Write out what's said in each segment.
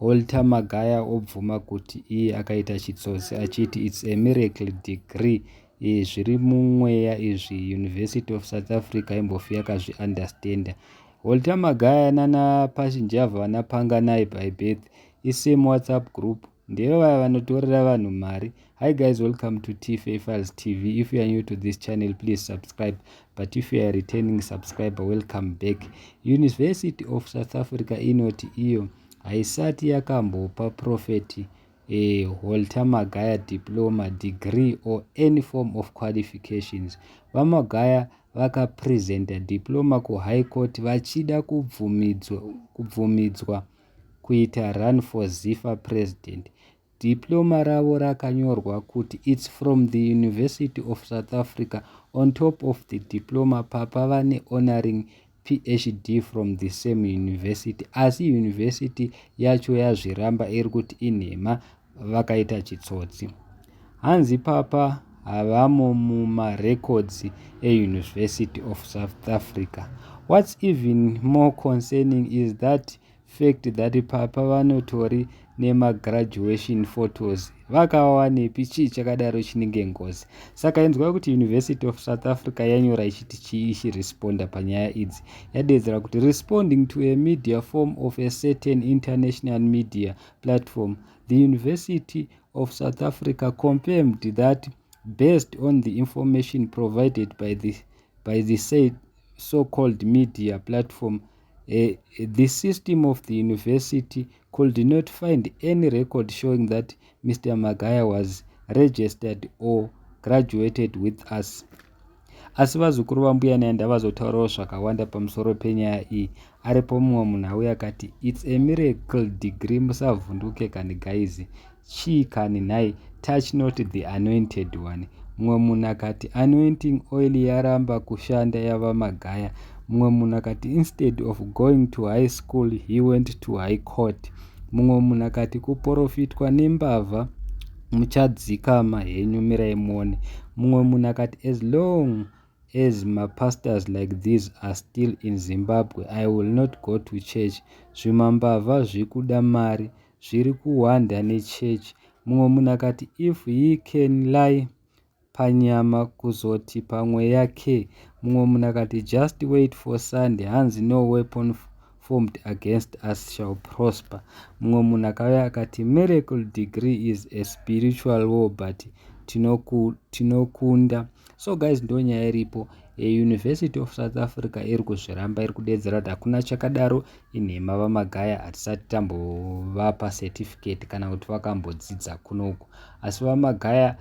Walter Magaya obvuma kuti iye akaita chitsotsi achiti it's a miracle degree. Zviri mumweya izvi University of South Africa imbofi yakazviunderstanda. Walter Magaya nana Pashinjava vanapanga naye by birth isame WhatsApp group ndeve vaya vanotorera vanhu mari. Hi guys, welcome to TFA Files TV. If you are new to this channel, please subscribe. But if you are a returning subscriber, welcome back. University of South Africa inoti iyo haisati yakambopa Prophet Walter Magaya diploma, degree or any form of qualifications. VaMagaya vakapresenta diploma kuHigh Court vachida kubvumidzwa kuita run for ZIFA president. Diploma ravo rakanyorwa kuti it's from the University of South Africa. On top of the diploma papa vane honoring PhD from the same university. Asi university yacho yazviramba iri kuti inhema vakaita chitsotsi. Hanzi papa havamo mumarecords University of South Africa. What's even more concerning is that fact that papa vanotori nemagraduation photos vakawanepi chii chakadaro chinenge ngozi. Saka inzwa kuti University of South Africa yanyora ichiti chii ichiresponda panyaya idzi. Yadedzera kuti responding to a media form of a certain international media platform, the University of South Africa confirmed that based on the information provided by the said so-called media platform, the system of the university could not find any record showing that Mr. Magaya was registered or graduated with us. Asi vazukuru vambuya naenda vazotaurawo zvakawanda pamusoro penyaya iyi. Aripo mumwe munhu auya akati it's a miracle degree, musavhunduke kani guys, chii kani nhai, touch not the anointed one. Mumwe munhu akati anointing oil yaramba kushanda yava Magaya. Mumwe munhu akati instead of going to high school he went to high court. Mumwe munhu akati kuprofitwa nembavha muchadzikama henyu mirai muone. Mumwe munhu akati as long as my pastors like these are still in Zimbabwe, I will not go to church. Zvimambavha zvikuda mari zviri kuhwanda nechurch. Mumwe munhu akati if he can lie panyama kuzoti pamwe yake. Mumwe munhu akati just wait for Sunday, hanzi no weapon formed against us shall prosper. Mumwe munhu akauya akati miracle degree is a spiritual war but tinokunda. So guys, ndo nyaya iripo. University of South Africa iri kuzviramba, iri kudedzera kuti hakuna chakadaro, inhema vaMagaya hatisati tambovapa certificate kana kuti vakambodzidza kunoku. Asi vaMagaya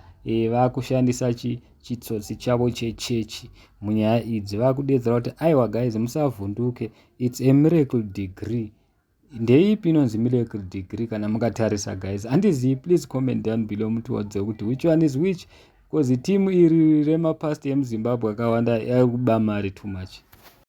vakushandisa chitsotsi chavo chechechi munyaya idzi. Vakudedzera kuti aiwa guys, musavhunduke, it's a miracle degree. Ndeipi inonzi miracle degree kana mukatarisa guys? Handizivi, please comment down below mutiudze kuti which one is which, because team iri remapast emuZimbabwe akawanda yakuba mari too much.